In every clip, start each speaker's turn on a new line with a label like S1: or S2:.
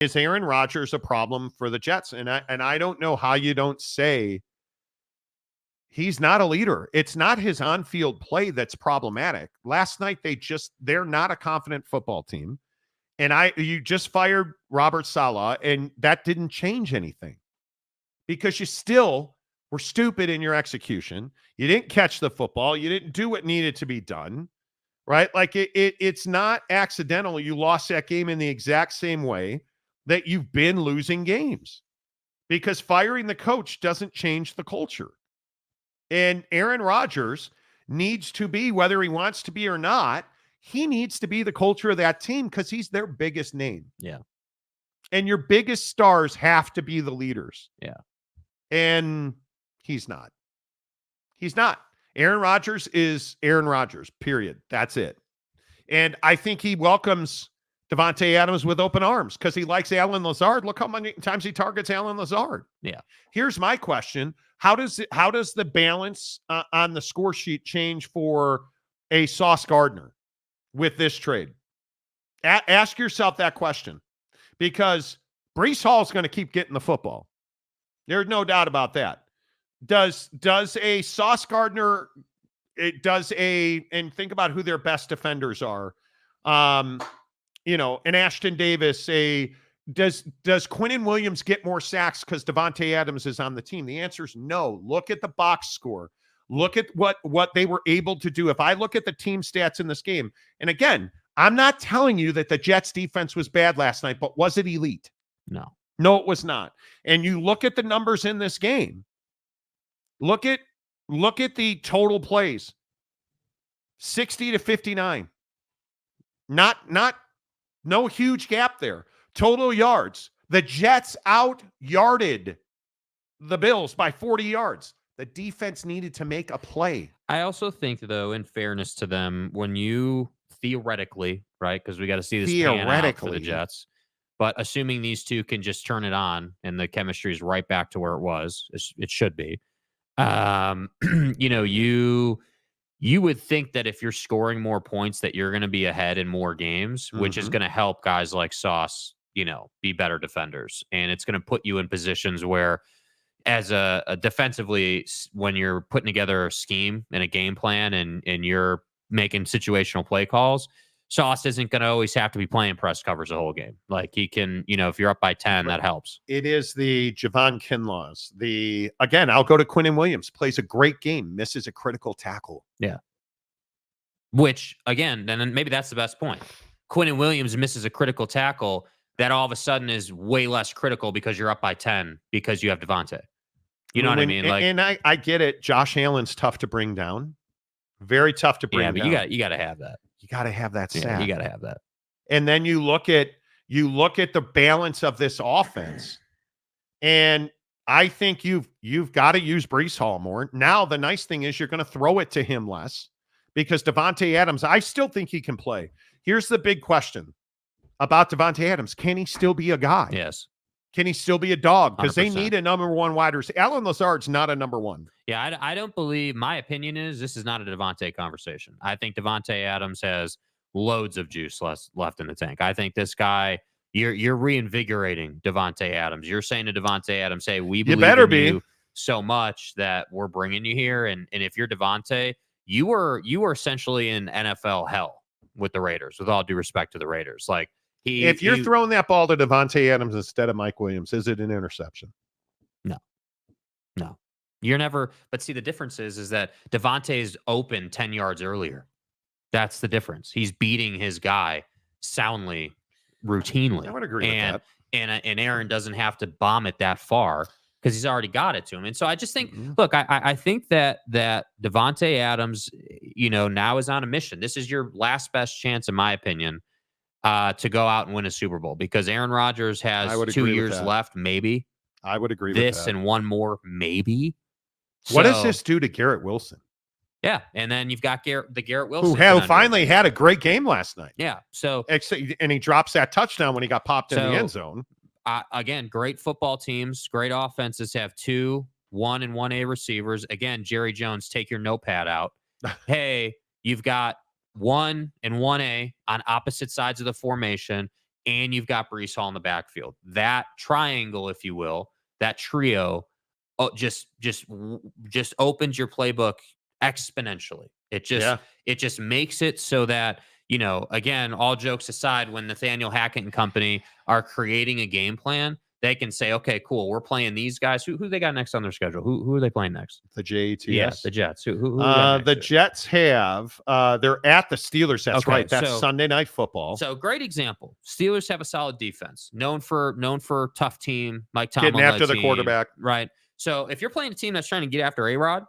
S1: Is Aaron Rodgers a problem for the Jets? And I don't know how you don't say he's not a leader. It's not his on-field play that's problematic. Last night they're not a confident football team. And you just fired Robert Saleh, and that didn't change anything because you still were stupid in your execution. You didn't catch the football. You didn't do what needed to be done, right? Like it's not accidental. You lost that game in the exact same way that you've been losing games, because firing the coach doesn't change the culture. And Aaron Rodgers needs to be, whether he wants to be or not, he needs to be the culture of that team because he's their biggest name.
S2: Yeah.
S1: And your biggest stars have to be the leaders.
S2: Yeah.
S1: And he's not. He's not. Aaron Rodgers is Aaron Rodgers, period. That's it. And I think he welcomes Davante Adams with open arms because he likes Allen Lazard. Look how many times he targets Allen Lazard.
S2: Yeah.
S1: Here's my question. How does the balance on the score sheet change for a Sauce Gardner with this trade? Ask yourself that question, because Breece Hall is going to keep getting the football. There's no doubt about that. Does a Sauce Gardner, and think about who their best defenders are. An Ashton Davis, does Quinnen Williams get more sacks because Davante Adams is on the team? The answer is no. Look at the box score. Look at what they were able to do. If I look at the team stats in this game, and again, I'm not telling you that the Jets defense was bad last night, but was it elite? No, it was not. And you look at the numbers in this game. Look at the total plays. 60 to 59. No huge gap there. Total yards. The Jets out-yarded the Bills by 40 yards. The defense needed to make a play.
S2: I also think, though, in fairness to them, when you theoretically, right, because we got to see this pan out for the Jets, but assuming these two can just turn it on and the chemistry is right back to where it was, it should be. You would think that if you're scoring more points that you're going to be ahead in more games, which is going to help guys like Sauce, be better defenders. And it's going to put you in positions where, as a defensively, when you're putting together a scheme and a game plan and you're making situational play calls, Sauce isn't going to always have to be playing press covers the whole game. Like he can, if you're up by 10, that helps.
S1: It is the Javon Kinlaws. Again, I'll go to Quinnen Williams. Plays a great game, misses a critical tackle.
S2: Yeah. Which, again, then maybe that's the best point. Quinnen Williams misses a critical tackle that all of a sudden is way less critical because you're up by 10 because you have Davante. You know what I mean?
S1: And I get it. Josh Allen's tough to bring down. Very tough to bring down.
S2: Yeah, but you got to have that.
S1: You got to have that sack.
S2: Yeah, you got to have that.
S1: And then you look at the balance of this offense, and I think you've got to use Breece Hall more. Now, the nice thing is you're going to throw it to him less because Davante Adams, I still think he can play. Here's the big question about Davante Adams. Can he still be a guy?
S2: Yes.
S1: Can he still be a dog? Because
S2: 100%.
S1: they need a number one wide receiver. Allen Lazard's not a number one.
S2: Yeah, I don't believe, my opinion is this is not a Davante conversation. I think Davante Adams has loads of juice left in the tank. I think this guy, you're reinvigorating Davante Adams. You're saying to Davante Adams, hey, we believe in you so much that we're bringing you here. And if you're Davante, you were essentially in NFL hell with the Raiders, with all due respect to the Raiders. Like, if
S1: you're throwing that ball to Davante Adams instead of Mike Williams, is it an interception?
S2: No. You're never. But see, the difference is that Davante is open 10 yards earlier. That's the difference. He's beating his guy soundly, routinely.
S1: I would agree with that.
S2: And Aaron doesn't have to bomb it that far because he's already got it to him. And so I just think, look, I think that Davante Adams, now is on a mission. This is your last best chance, in my opinion, to go out and win a Super Bowl, because Aaron Rodgers has 2 years left, maybe.
S1: I would agree with that.
S2: This and one more, maybe.
S1: What does this do to Garrett Wilson?
S2: Yeah, and then you've got Garrett Wilson,
S1: who finally had a great game last night.
S2: Yeah,
S1: and he drops that touchdown when he got popped in the end zone.
S2: Again, great football teams, great offenses have 2 1 and 1A receivers. Again, Jerry Jones, take your notepad out. Hey, you've got 1 and 1A on opposite sides of the formation. and you've got Breece Hall in the backfield. That triangle, if you will, that trio, just opens your playbook exponentially.
S1: Yeah.
S2: It just makes it so that, again, all jokes aside, when Nathaniel Hackett and company are creating a game plan, they can say, okay, cool, we're playing these guys. Who they got next on their schedule? Who are they playing next?
S1: The Jets.
S2: Yeah, the Jets. Who we got next
S1: the
S2: to?
S1: Jets they're at the Steelers. That's
S2: Okay,
S1: right. That's
S2: so
S1: Sunday Night Football.
S2: So great example. Steelers have a solid defense, known for tough team, Mike Tomlin
S1: Getting after
S2: led
S1: the
S2: team,
S1: quarterback.
S2: right? So if you're playing a team that's trying to get after A-Rod,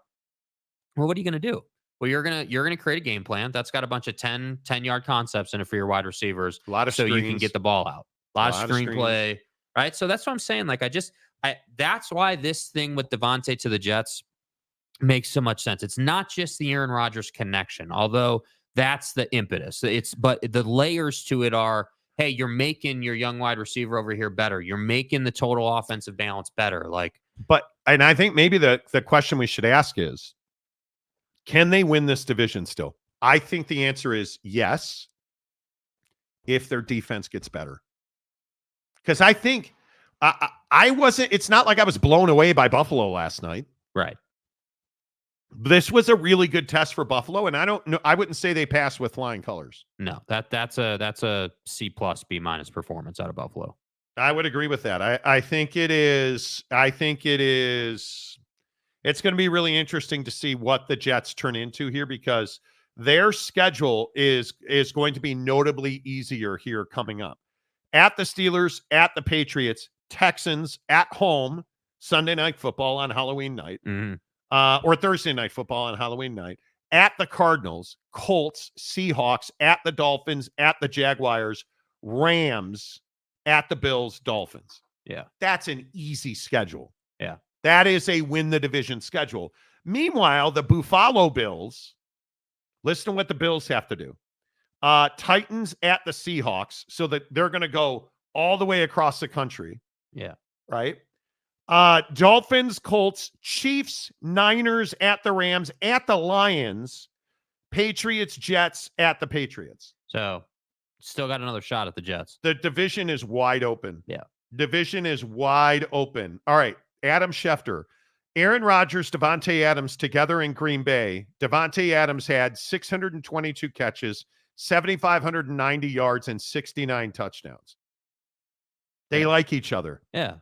S2: well, what are you going to do? Well, you're gonna create a game plan that's got a bunch of 10-yard concepts in it for your wide receivers,
S1: A lot of
S2: so you can
S1: screens.
S2: get the ball out. A lot of
S1: screens.
S2: screenplay, right? So that's what I'm saying. Like that's why this thing with Davante to the Jets makes so much sense. It's not just the Aaron Rodgers connection, although that's the impetus. But the layers to it are, hey, you're making your young wide receiver over here better. You're making the total offensive balance better.
S1: And I think maybe the question we should ask is, can they win this division still? I think the answer is yes, if their defense gets better. Because I think I wasn't, it's not like I was blown away by Buffalo last night.
S2: Right.
S1: This was a really good test for Buffalo, and I don't know. I wouldn't say they passed with flying colors.
S2: No, that's a C+, B- performance out of Buffalo.
S1: I would agree with that. I think it is. It's going to be really interesting to see what the Jets turn into here, because their schedule is going to be notably easier here coming up. At the Steelers, at the Patriots, Texans, at home, Sunday Night Football on Halloween night.
S2: Mm-hmm.
S1: Or Thursday Night Football on Halloween night, at the Cardinals, Colts, Seahawks, at the Dolphins, at the Jaguars, Rams, at the Bills, Dolphins.
S2: Yeah.
S1: That's an easy schedule.
S2: Yeah.
S1: That is a win the division schedule. Meanwhile, the Buffalo Bills, listen to what the Bills have to do. Titans at the Seahawks, so that they're going to go all the way across the country.
S2: Yeah.
S1: Right? Dolphins, Colts, Chiefs, Niners at the Rams, at the Lions, Patriots, Jets at the Patriots.
S2: So still got another shot at the Jets.
S1: The division is wide open.
S2: Yeah.
S1: Division is wide open. All right. Adam Schefter, Aaron Rodgers, Davante Adams together in Green Bay. Davante Adams had 622 catches, 7,590 yards, and 69 touchdowns. They like each other.
S2: Yeah.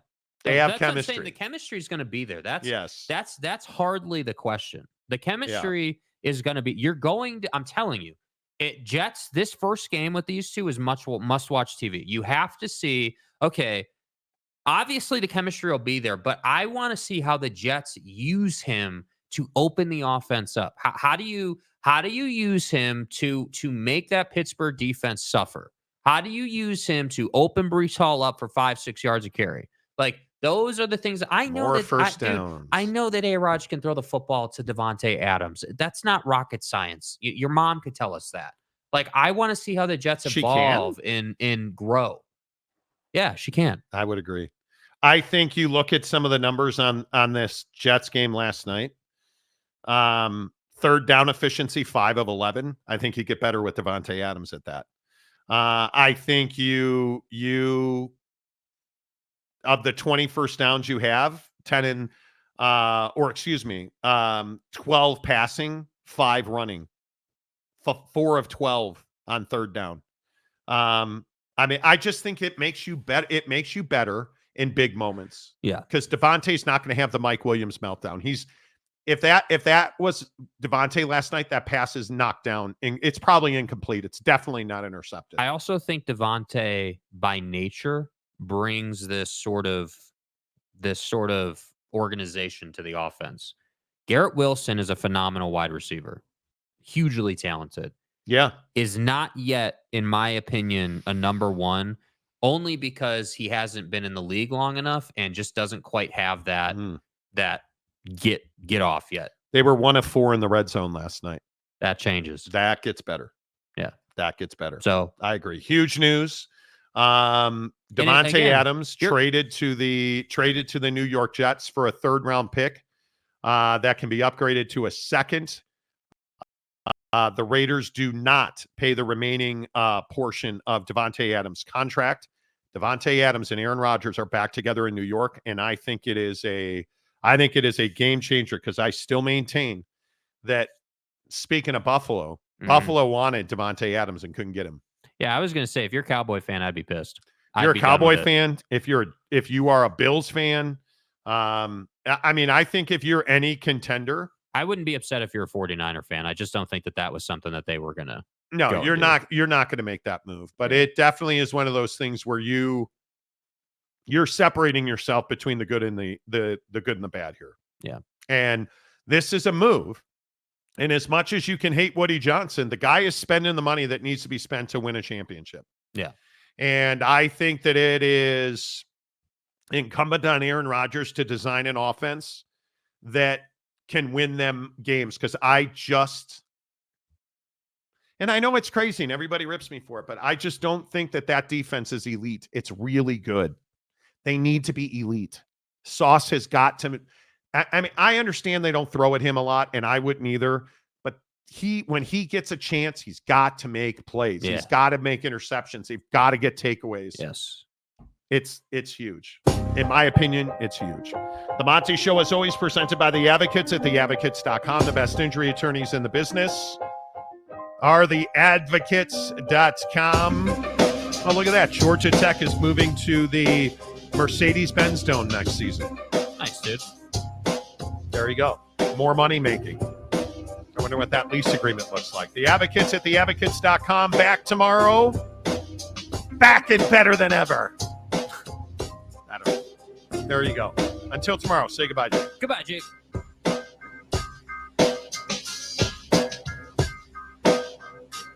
S1: They have
S2: that's
S1: chemistry.
S2: What I'm saying. The chemistry is going to be there.
S1: Yes.
S2: That's hardly the question. The chemistry is going to be. You're going to. I'm telling you, Jets. This first game with these two is must-watch TV. You have to see. Okay, obviously the chemistry will be there, but I want to see how the Jets use him to open the offense up. How do you use him to make that Pittsburgh defense suffer? How do you use him to open Breece Hall up for 5-6 yards of carry? Like, those are the things I know.
S1: More first downs.
S2: I know that A-Rod can throw the football to Davante Adams. That's not rocket science. Your mom could tell us that. Like, I want to see how the Jets evolve and grow. Yeah, she can.
S1: I would agree. I think you look at some of the numbers on this Jets game last night. Third down efficiency, 5 of 11. I think you get better with Davante Adams at that. I think you of the 20 first downs you have, 12 passing, 5 running, 4 of 12 on third down. I mean, I just think it makes you better. It makes you better in big moments.
S2: Yeah.
S1: Because Davante's not going to have the Mike Williams meltdown. If that was Davante last night, that pass is knocked down. And it's probably incomplete. It's definitely not intercepted.
S2: I also think Davante by nature brings this sort of organization to the offense. Garrett Wilson is a phenomenal wide receiver, hugely talented.
S1: Yeah.
S2: Is not yet, in my opinion, a number one, only because he hasn't been in the league long enough and just doesn't quite have that get off yet.
S1: They were 1 of 4 in the red zone last night.
S2: That changes.
S1: That gets better.
S2: Yeah.
S1: That gets better.
S2: So
S1: I agree. Huge news. Davante Adams traded to the New York Jets for a 3rd round pick that can be upgraded to a 2nd. The Raiders do not pay the remaining portion of Davante Adams' contract. Davante Adams and Aaron Rodgers are back together in New York, and I think it is a game changer because I still maintain that. Speaking of Buffalo, Buffalo wanted Davante Adams and couldn't get him.
S2: Yeah, I was going to say, if you're a Cowboy fan, I'd be pissed.
S1: You're a Cowboy fan. If you are a Bills fan, I mean, I think if you're any contender,
S2: I wouldn't be upset if you're a 49er fan. I just don't think that was something that they were going to.
S1: No, you're not going to make that move. But it definitely is one of those things where you're separating yourself between the good and the good and the bad here.
S2: Yeah.
S1: And this is a move. And as much as you can hate Woody Johnson, the guy is spending the money that needs to be spent to win a championship.
S2: Yeah.
S1: And I think that it is incumbent on Aaron Rodgers to design an offense that can win them games. Because and I know it's crazy and everybody rips me for it, but I just don't think that defense is elite. It's really good. They need to be elite. Sauce has got to. I mean, I understand they don't throw at him a lot, and I wouldn't either. But when he gets a chance, he's got to make plays. Yeah. He's got to make interceptions. He's got to get takeaways.
S2: Yes.
S1: It's huge. In my opinion, it's huge. The Monty Show is always presented by the Advocates at theadvocates.com. The best injury attorneys in the business are theadvocates.com. Oh, look at that. Georgia Tech is moving to the Mercedes-Benz Dome next season.
S2: Nice, dude.
S1: There you go. More money making. I wonder what that lease agreement looks like. The Advocates at theadvocates.com. Back tomorrow. Back and better than ever. I don't know. There you go. Until tomorrow, say goodbye, Jake.
S2: Goodbye, Jake.